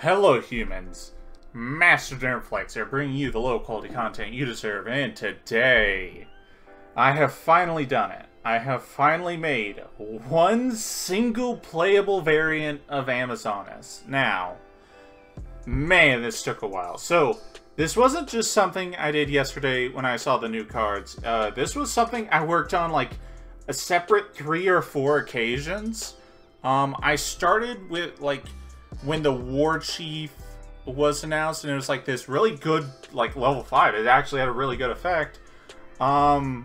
Hello humans, Master Nerdflex here, bringing you the low quality content you deserve, and today, I have finally done it. I have finally made one single playable variant of Amazonas. Now, man, this took a while. So, this wasn't just something I did yesterday when I saw the new cards. This was something I worked on like a separate 3 or 4 occasions. I started with like when the War Chief was announced, and it was like this really good, like level 5. It actually had a really good effect. And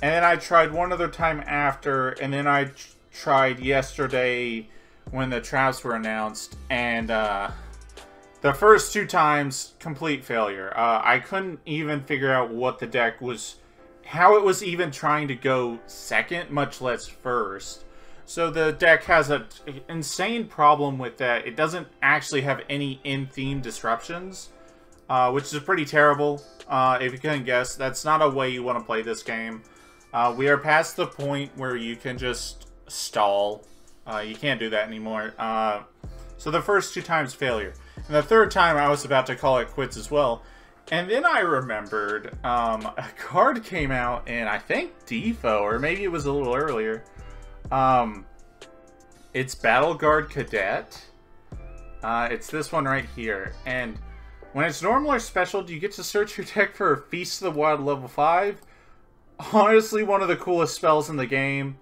then I tried one other time after, and then I tried yesterday when the traps were announced, and the first 2 times, complete failure. I couldn't even figure out what the deck was, how it was even trying to go second, much less first. So the deck has an insane problem with that. It doesn't actually have any in-theme disruptions, which is pretty terrible. If you couldn't guess, that's not a way you want to play this game. We are past the point where you can just stall. You can't do that anymore. So the first 2 times failure. And the 3rd time I was about to call it quits as well. And then I remembered a card came out in, I think, Defo, or maybe it was a little earlier. It's Battle Guard Cadet. It's this one right here. And when it's normal or special, do you get to search your deck for Feast of the Wild level 5? Honestly, one of the coolest spells in the game.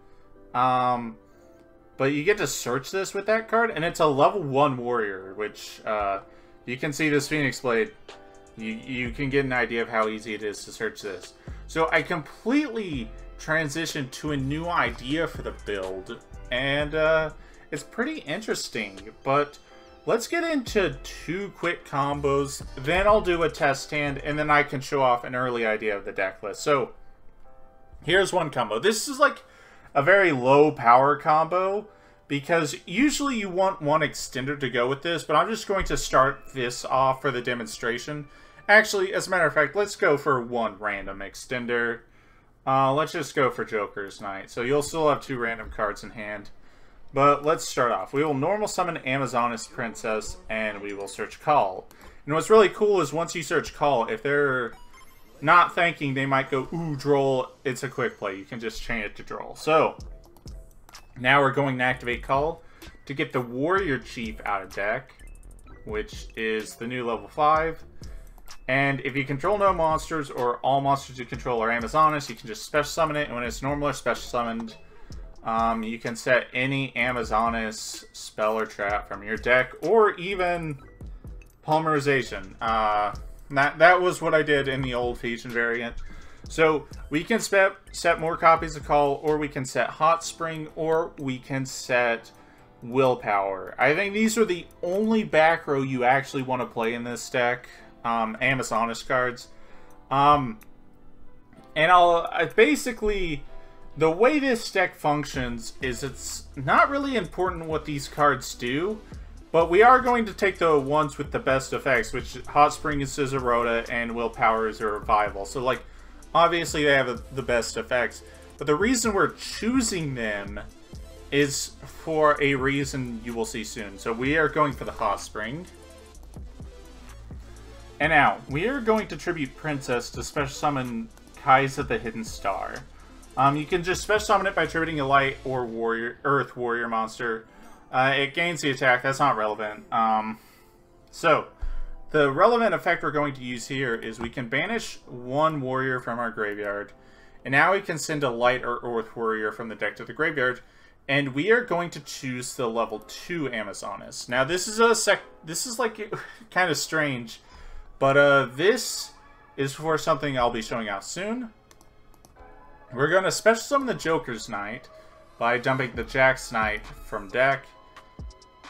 But you get to search this with that card, and it's a level 1 warrior, which you can see this Phoenix Blade. You can get an idea of how easy it is to search this. So I completely transitioned to a new idea for the build, and it's pretty interesting. But let's get into 2 quick combos, then I'll do a test hand, and then I can show off an early idea of the deck list. So here's one combo. This is like a very low power combo, because usually you want one extender to go with this, but I'm just going to start this off for the demonstration. Actually, as a matter of fact, let's go for one random extender. Let's just go for Joker's Night. So you'll still have 2 random cards in hand. But let's start off. We will normal summon Amazonas Princess, and we will search Call. And what's really cool is once you search Call, if they're not thinking, they might go, ooh, Droll. It's a quick play. You can just chain it to Droll. So, now we're going to activate Call to get the Warrior Chief out of deck, which is the new level 5. And if you control no monsters, or all monsters you control are Amazonas, you can just special summon it, and when it's normal or special summoned, you can set any Amazonas spell or trap from your deck, or even Polymerization. That was what I did in the old Fusion variant. So we can set more copies of Call, or we can set Hot Spring, or we can set Willpower. I think these are the only back row you actually want to play in this deck. Amazonas cards. And basically, the way this deck functions is it's not really important what these cards do, but we are going to take the ones with the best effects, which Hot Spring is Scizorota and Willpower is a Revival. So, like, obviously they have the best effects, but the reason we're choosing them is for a reason you will see soon. So we are going for the Hot Spring. And now, we are going to tribute Princess to special summon Kai'Sa the Hidden Star. You can just special summon it by tributing a Light or Earth Warrior monster. It gains the attack, that's not relevant. So, the relevant effect we're going to use here is we can banish 1 warrior from our graveyard. And now we can send a Light or Earth Warrior from the deck to the graveyard. And we are going to choose the level 2 Amazonas. Now this is like kind of strange. But this is for something I'll be showing out soon. We're going to special summon the Joker's Night by dumping the Jack's Knight from deck.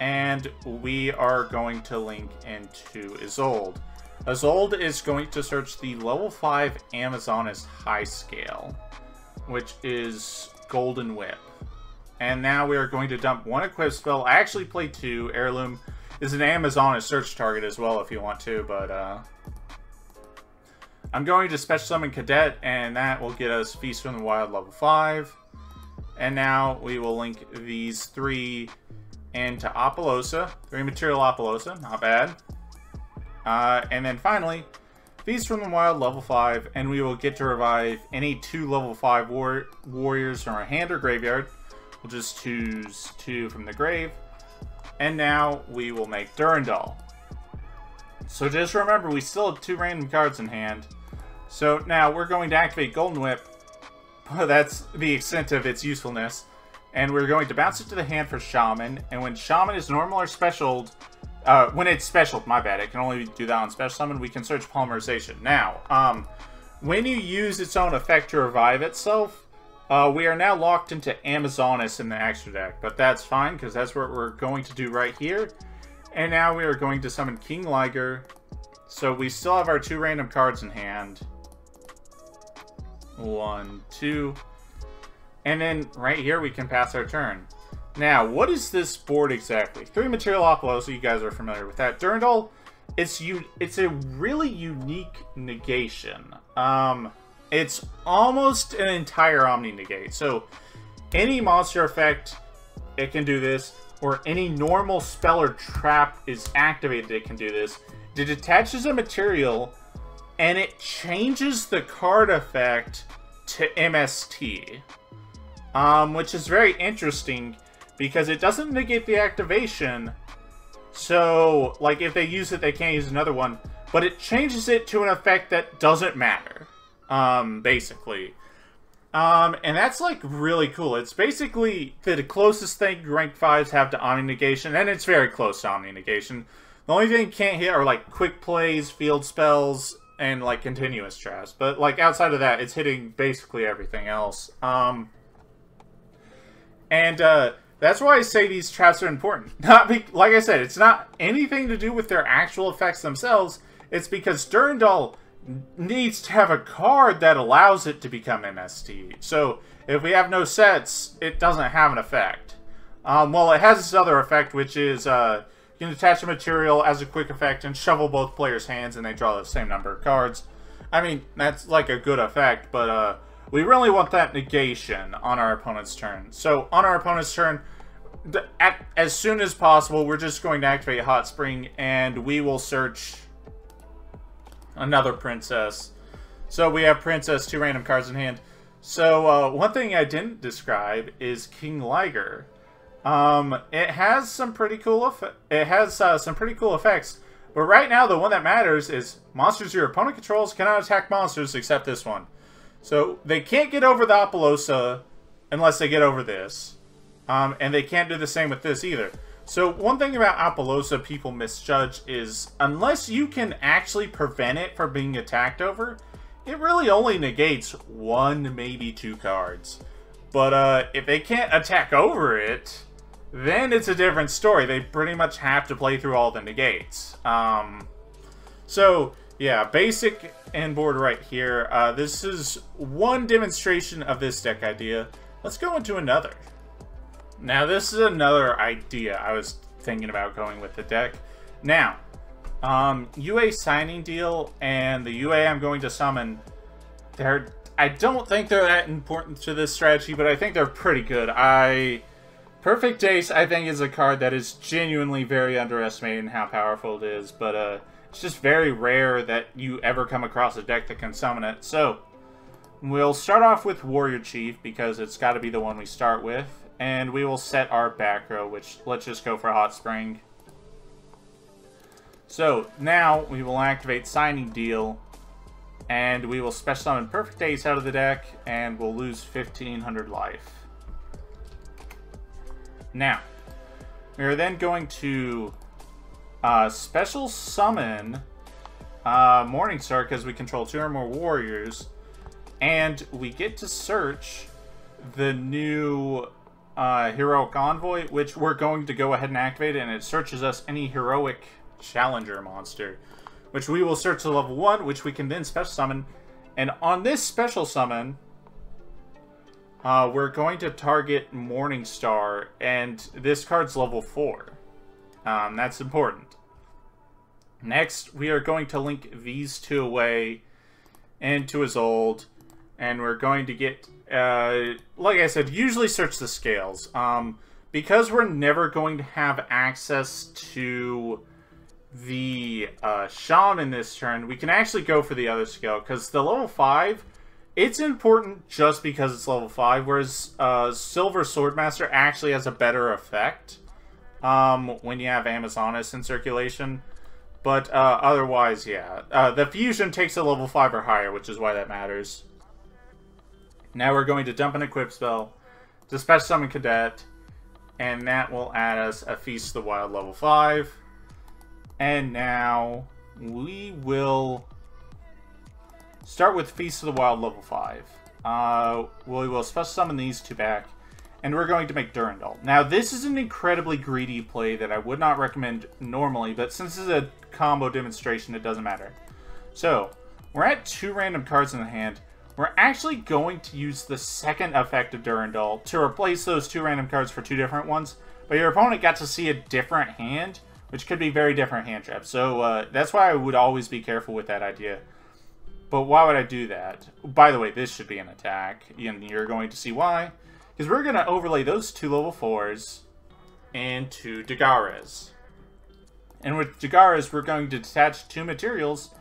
And we are going to link into Isolde. Isolde is going to search the level 5 Amazonas High Scale, which is Golden Whip. And now we are going to dump 1 equip spell. I actually played 2. Heirloom is an Amazonas search target as well if you want to, but I'm going to special summon Cadet, and that will get us Feast from the Wild level 5. And now we will link these 3 into Apollosa. 3 material Apollosa, not bad. And then finally, Feast from the Wild, level 5, and we will get to revive any 2 level 5 warriors from our hand or graveyard. We'll just choose 2 from the grave. And now we will make Durandal. So just remember, we still have 2 random cards in hand. So now we're going to activate Golden Whip. That's the extent of its usefulness. And we're going to bounce it to the hand for Shaman. And when Shaman is normal or specialed, when it's special, my bad, it can only do that on special summon, we can search Polymerization. Now, when you use its own effect to revive itself, we are now locked into Amazonas in the extra deck, but that's fine, because that's what we're going to do right here. And now we are going to summon King Liger, so we still have our 2 random cards in hand. 1, 2, and then right here we can pass our turn. Now, what is this board exactly? 3 material Apollo, so you guys are familiar with that. Durandal, it's a really unique negation. It's almost an entire Omni negate. So, any monster effect, it can do this, or any normal spell or trap is activated, it can do this. It detaches a material, and it changes the card effect to MST. Which is very interesting, because it doesn't negate the activation, so, like, if they use it, they can't use another one, but it changes it to an effect that doesn't matter, basically. And that's, like, really cool. It's basically the closest thing rank 5s have to Omni Negation, and it's very close to Omni Negation. The only thing it can't hit are, like, quick plays, field spells, and, like, continuous traps, but, like, outside of that, it's hitting basically everything else. That's why I say these traps are important. Like I said, it's not anything to do with their actual effects themselves. It's because Durandal needs to have a card that allows it to become MST. So, if we have no sets, it doesn't have an effect. Well, it has this other effect, which is, you can attach a material as a quick effect and shovel both players' hands and they draw the same number of cards. I mean, that's like a good effect, but, we really want that negation on our opponent's turn. So, on our opponent's turn, as soon as possible, we're just going to activate Hot Spring, and we will search another Princess. So, we have Princess, 2 random cards in hand. So, one thing I didn't describe is King Liger. It has some pretty cool effects, but right now, the one that matters is monsters your opponent controls cannot attack monsters except this one. So, they can't get over the Apollosa unless they get over this. And they can't do the same with this either. So, one thing about Apollosa people misjudge is, unless you can actually prevent it from being attacked over, it really only negates 1, maybe 2 cards. But, if they can't attack over it, then it's a different story. They pretty much have to play through all the negates. So, yeah, basic and board right here. This is one demonstration of this deck idea. Let's go into another. Now, this is another idea I was thinking about going with the deck. Now, UA signing deal and the UA I'm going to summon, I don't think they're that important to this strategy, but I think they're pretty good. Perfect Ace, I think, is a card that is genuinely very underestimated in how powerful it is, but it's just very rare that you ever come across a deck that can summon it. So, we'll start off with Warrior Chief, because it's got to be the one we start with. And we will set our back row, which, let's just go for Hot Spring. So, now we will activate Signing Deal. And we will special summon Perfect Ace out of the deck, and we'll lose 1,500 life. Now, we are then going to special summon Morningstar, because we control 2 or more warriors. And we get to search the new Heroic Envoy, which we're going to go ahead and activate, and it searches us any Heroic Challenger monster, which we will search to level 1, which we can then special summon. And on this special summon, we're going to target Morningstar, and this card's level 4. That's important. Next, we are going to link these 2 away into his old, and we're going to get, like I said, usually search the scales. because we're never going to have access to the Shaman this turn, we can actually go for the other skill, because the level 5, it's important just because it's level 5, whereas Silver Swordmaster actually has a better effect when you have Amazonas in circulation. But otherwise, yeah. The fusion takes a level 5 or higher, which is why that matters. Now we're going to dump an equip spell to special summon Cadet, and that will add us a Feast of the Wild level 5. And now we will start with Feast of the Wild level 5. We will special summon these two back, and we're going to make Durandal. Now, this is an incredibly greedy play that I would not recommend normally, but since this is a combo demonstration, it doesn't matter. So, we're at 2 random cards in the hand. We're actually going to use the second effect of Durandal to replace those 2 random cards for 2 different ones, but your opponent got to see a different hand, which could be very different hand traps. So, that's why I would always be careful with that idea. But why would I do that? By the way, this should be an attack, and you're going to see why. Because we're going to overlay those 2 level 4s into Dagares. And with Dagares, we're going to detach 2 materials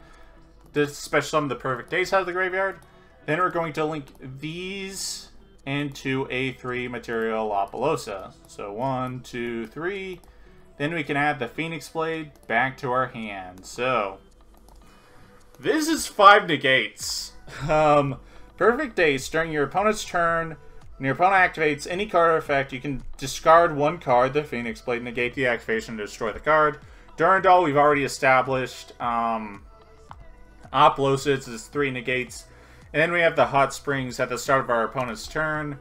to special summon the Perfect Days out of the graveyard. Then we're going to link these into a 3 material La Pelosa. So 1, 2, 3. Then we can add the Phoenix Blade back to our hand. So this is 5 negates. Perfect Days. During your opponent's turn, when your opponent activates any card or effect, you can discard 1 card, the Phoenix Blade, negate the activation to destroy the card. Durandal, we've already established. Oplosids is 3 negates. And then we have the Hot Springs at the start of our opponent's turn.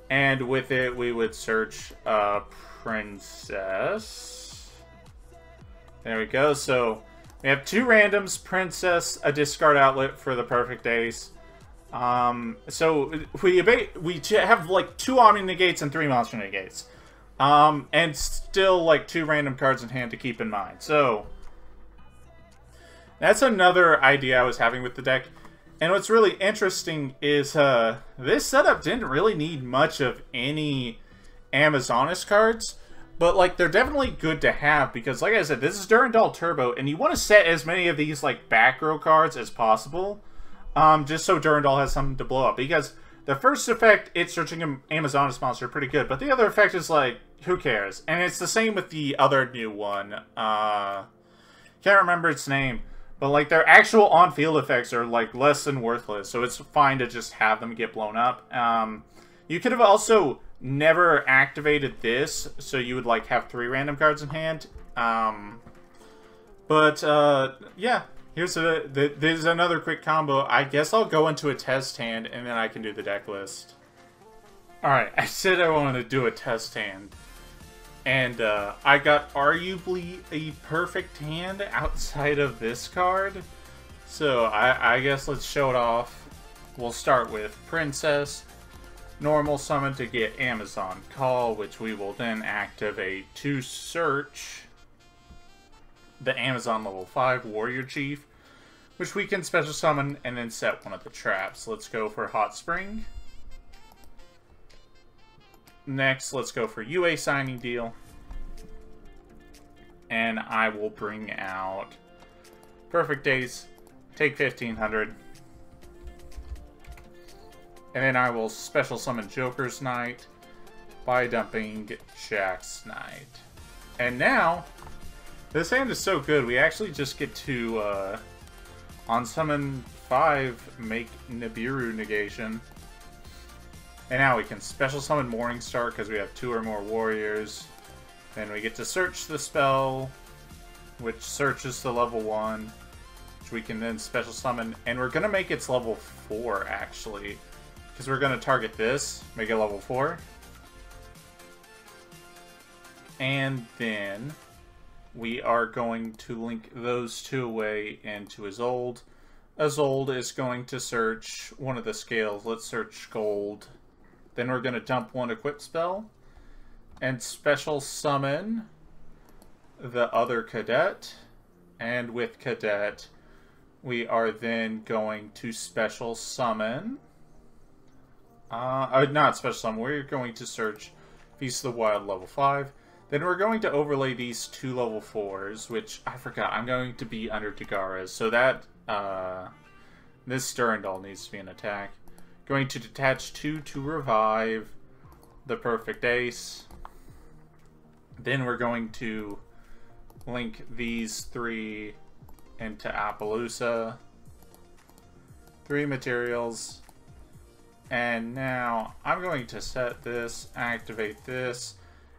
And with it, we would search Princess. There we go. So we have 2 randoms, Princess, a discard outlet for the Perfect Days. So we have like 2 Omni negates and 3 monster negates. And still like 2 random cards in hand to keep in mind. So that's another idea I was having with the deck. And what's really interesting is this setup didn't really need much of any Amazonas cards. But like they're definitely good to have because like I said, this is Durandal Turbo. And you want to set as many of these like back row cards as possible. Just so Durandal has something to blow up. Because the first effect, it's searching an Amazonas monster, pretty good. But the other effect is like, who cares? And it's the same with the other new one. Can't remember its name. But like their actual on-field effects are like less than worthless. So it's fine to just have them get blown up. You could have also never activated this. So you would like have 3 random cards in hand. Yeah. There's another quick combo. I guess I'll go into a test hand, and then I can do the deck list. Alright, I said I wanted to do a test hand. And I got arguably a perfect hand outside of this card. So I guess let's show it off. We'll start with Princess. Normal summon to get Amazon Call, which we will then activate to search the Amazon level 5 Warrior Chief, which we can special summon and then set one of the traps. Let's go for Hot Spring. Next, let's go for UA Signing Deal. And I will bring out Perfect Days, take 1500. And then I will special summon Joker's Knight by dumping Jack's Knight. And now, this hand is so good, we actually just get to, on summon 5, make Nibiru negation. And now we can special summon Morningstar because we have 2 or more warriors. Then we get to search the spell, which searches to level 1, which we can then special summon. And we're going to make its level 4, actually, because we're going to target this, make it level 4. And then we are going to link those 2 away into Isolde. Isolde is going to search one of the scales. Let's search gold. Then we're going to dump 1 equip spell and special summon the other Cadet. And with Cadet, we are then going to special summon... not special summon, we're going to search Feast of the Wild level 5. Then we're going to overlay these 2 level 4s, which I forgot. I'm going to be under Tagara's. So that, this Durandal needs to be an attack. Going to detach 2 to revive the Perfect Ace. Then we're going to link these 3 into Appaloosa. 3 materials. And now I'm going to set this, activate this.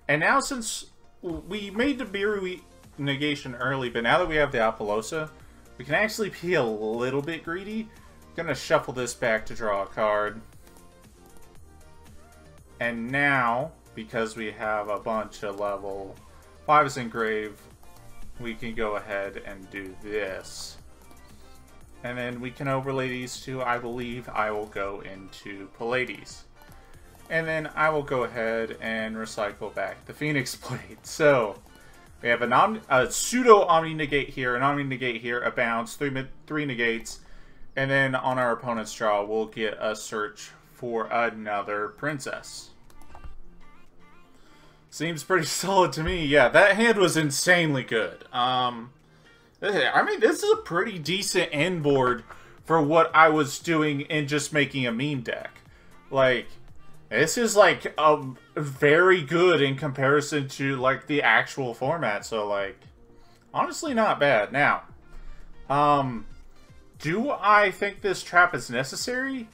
And now since we made the Biru negation early, but now that we have the Appaloosa, we can actually be a little bit greedy. I'm going to shuffle this back to draw a card. And now, because we have a bunch of level 5s engraved, we can go ahead and do this. And then we can overlay these 2. I believe I will go into Pallades. And then I will go ahead and recycle back the Phoenix Blade. So, we have a pseudo Omni Negate here, an Omni Negate here, a bounce, 3 negates. And then on our opponent's draw, we'll get a search for another princess. Seems pretty solid to me. Yeah, that hand was insanely good. I mean, this is a pretty decent end board for what I was doing in just making a meme deck. Like, this is, like, very good in comparison to, like, the actual format. So, like, honestly not bad. Now, do I think this trap is necessary?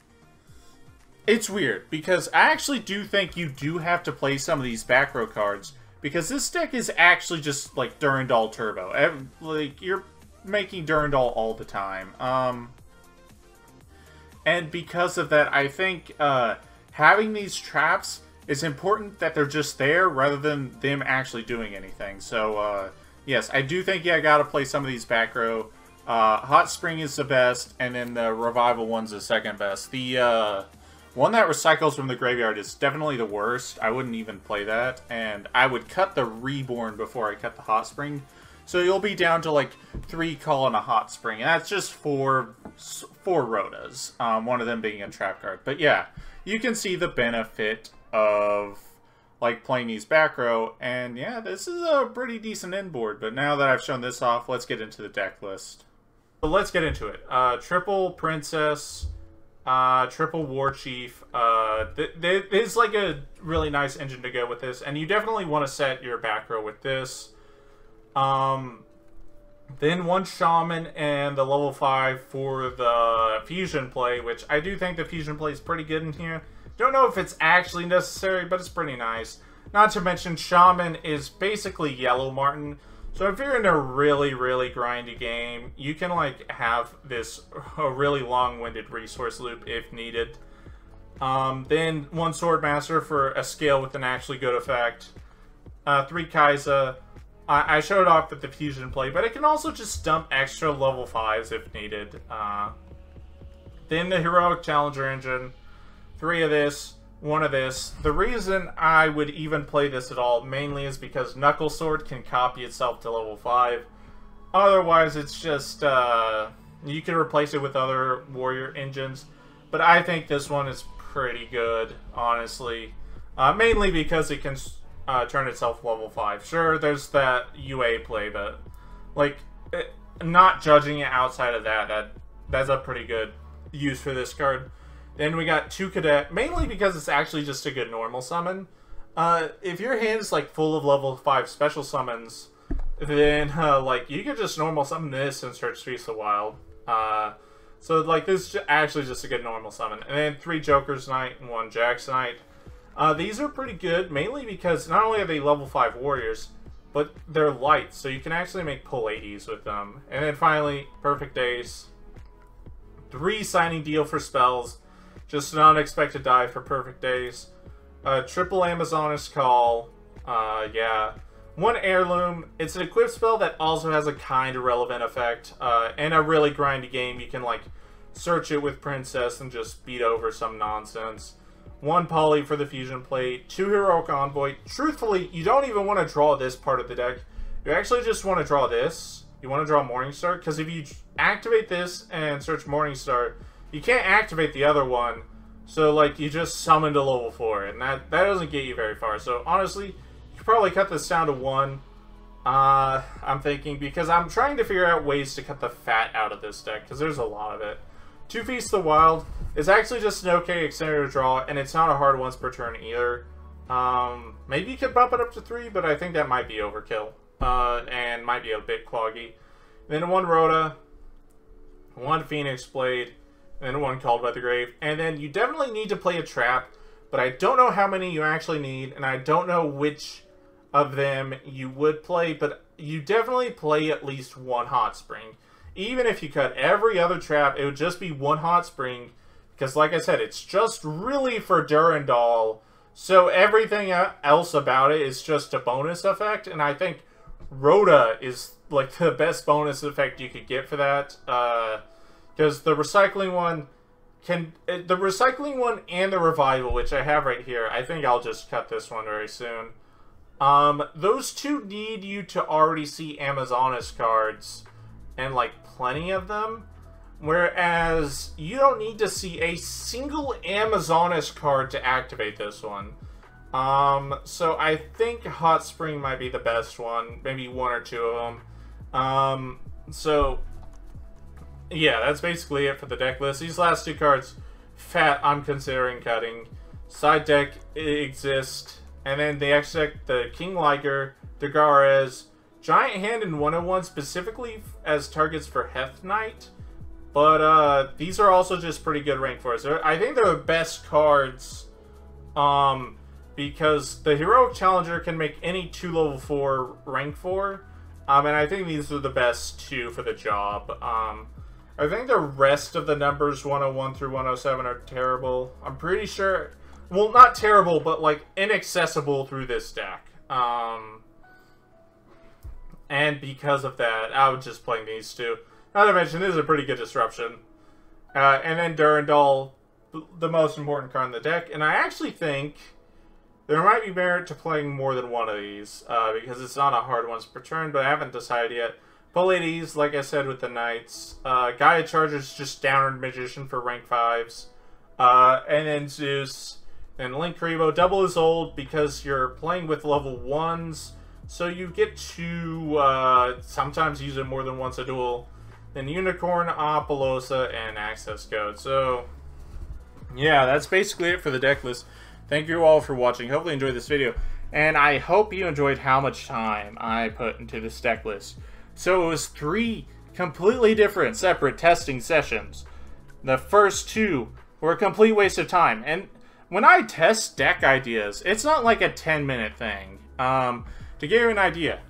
It's weird, because I actually do think you do have to play some of these back row cards. Because this deck is actually just, like, Durandal Turbo. Like, you're making Durandal all the time. And because of that, I think having these traps is important that they're just there rather than them actually doing anything. So, yes, I do think, yeah, I gotta play some of these back row. Hot Spring is the best, and then the Revival one's the second best. The, one that recycles from the graveyard is definitely the worst. I wouldn't even play that. And I would cut the Reborn before I cut the Hot Spring. So you'll be down to like 3 call and a Hot Spring. And that's just four Rotas. One of them being a trap card. But yeah, you can see the benefit of like playing these back row. And yeah, this is a pretty decent end board. But now that I've shown this off, let's get into the deck list. So let's get into it. Triple Princess... triple War Chief. It's like a really nice engine to go with this, and you definitely want to set your back row with this. Then 1 Shaman and the level 5 for the fusion play, which I do think the fusion play is pretty good in here. Don't know if it's actually necessary, but it's pretty nice. Not to mention, Shaman is basically Yellow Martin. So if you're in a really, really grindy game, you can, like, have this a really long-winded resource loop if needed. Then 1 Swordmaster for a scale with an actually good effect. 3 Kai'Sa. I showed off with the fusion play, but it can also just dump extra level 5s if needed. Then the Heroic Challenger engine. 3 of this. 1 of this. The reason I would even play this at all mainly is because Knuckle Sword can copy itself to level 5. Otherwise, it's just, you can replace it with other warrior engines. But I think this one is pretty good, honestly. Mainly because it can turn itself level 5. Sure, there's that UA play, but, like, not judging it outside of that, that's a pretty good use for this card. Then we got 2 Cadet, mainly because it's actually just a good normal summon. If your hand is like full of level 5 special summons, then like you could just normal summon this and search Feast of the Wild. So like this is actually just a good normal summon. And then 3 Joker's Knight and 1 Jack's Knight. These are pretty good, mainly because not only are they level 5 warriors, but they're light, so you can actually make Pallades with them. And then finally, Perfect Ace. 3 Signing Deal for spells. Just an unexpected die for Perfect Ace. Triple Amazoness Call. Yeah. 1 Heirloom. It's an equipped spell that also has a kind of relevant effect. In a really grindy game, you can like search it with Princess and just beat over some nonsense. 1 Poly for the Fusion Plate. 2 Heroic Envoy. Truthfully, you don't even want to draw this part of the deck. You actually just want to draw this. You want to draw Morningstar, because if you activate this and search Morningstar, you can't activate the other one, So, like, you just summoned a level 4, and that doesn't get you very far. So, honestly, you could probably cut this down to 1. I'm thinking, because I'm trying to figure out ways to cut the fat out of this deck, because there's a lot of it. 2 Feast of the Wild is actually just an okay extender to draw, and it's not a hard once per turn either. Maybe you could bump it up to 3, but I think that might be overkill, and might be a bit cloggy. Then 1 Rhoda, 1 Phoenix Blade, and 1 Called by the Grave. And then you definitely need to play a trap, but I don't know how many you actually need, and I don't know which of them you would play, but you definitely play at least 1 Hot Spring. Even if you cut every other trap, it would just be 1 Hot Spring, because like I said, it's just really for Durandal, so everything else about it is just a bonus effect, and I think Rhoda is like the best bonus effect you could get for that, because the recycling one and the revival, which I have right here, I think I'll just cut this one very soon. Those two need you to already see Amazonas cards, and like plenty of them, whereas you don't need to see a single Amazonas card to activate this one. So I think Hot Spring might be the best one, maybe 1 or 2 of them. So yeah, that's basically it for the deck list. These last 2 cards, fat, I'm considering cutting. Side deck exist, and then the X deck, the King Liger, Dagares, Giant Hand, and 101 specifically as targets for Heth Knight. But these are also just pretty good rank 4s. I think they're the best cards, because the Heroic Challenger can make any 2 level 4 rank 4. And I think these are the best 2 for the job. I think the rest of the numbers 101 through 107 are terrible. I'm pretty sure, well, not terrible, but like inaccessible through this deck. And because of that, I was just playing these 2. Not to mention, this is a pretty good disruption. And then Durandal, the most important card in the deck. And I actually think there might be merit to playing more than 1 of these, because it's not a hard once per turn, but I haven't decided yet. Pallades, like I said with the Knights. Gaia Charger's just Downward Magician for rank 5s. And then Zeus. And Link Revo. Double is old because you're playing with level 1s, so you get to sometimes use it more than once a duel. Then Unicorn, Apollosa, and Access Code. So, yeah, that's basically it for the deck list. Thank you all for watching. Hopefully you enjoyed this video. And I hope you enjoyed how much time I put into this deck list. So it was 3 completely different, separate testing sessions. The first 2 were a complete waste of time. And when I test deck ideas, it's not like a 10-minute thing. To give you an idea,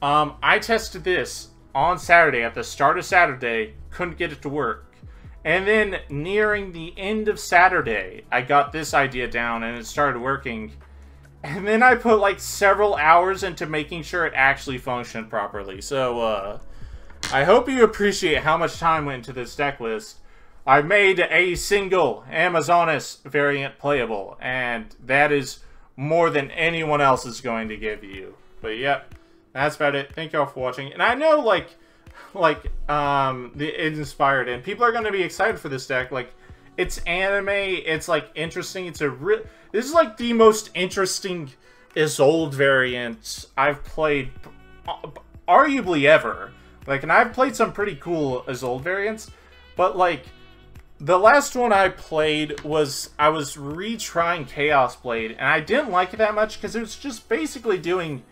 I tested this on Saturday, at the start of Saturday, couldn't get it to work. And then nearing the end of Saturday, I got this idea down and it started working. And then I put like several hours into making sure it actually functioned properly. So, I hope you appreciate how much time went into this deck list. I made a single Amazonas variant playable, and that is more than anyone else is going to give you. But yep, that's about it. Thank you all for watching. And I know, it inspired, and people are going to be excited for this deck. Like, it's anime, it's like interesting. It's this is like the most interesting Isolde variant I've played, arguably ever. Like, and I've played some pretty cool Isolde variants, but like, the last one I played was, I was retrying Chaos Blade, and I didn't like it that much because it was just basically doing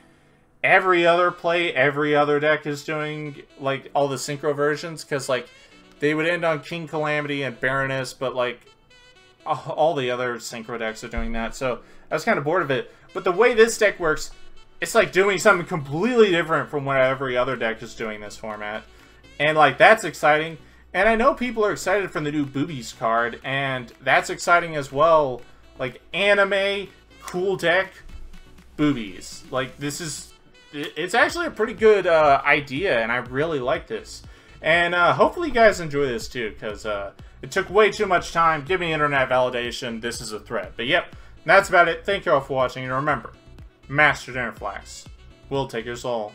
every other play every other deck is doing, like, all the synchro versions, because, like, they would end on King Calamity and Baroness, but, like, all the other synchro decks are doing that, so I was kind of bored of it. But the way this deck works, it's like doing something completely different from what every other deck is doing this format. And, like, that's exciting. And I know people are excited for the new Boobies card, and that's exciting as well. Like, anime, cool deck, Boobies. Like, this is... It's actually a pretty good idea, and I really like this. And hopefully you guys enjoy this too, because it took way too much time. Give me internet validation. This is a threat. But yep, that's about it. Thank you all for watching, and remember, Master Dinnerflax will take your soul.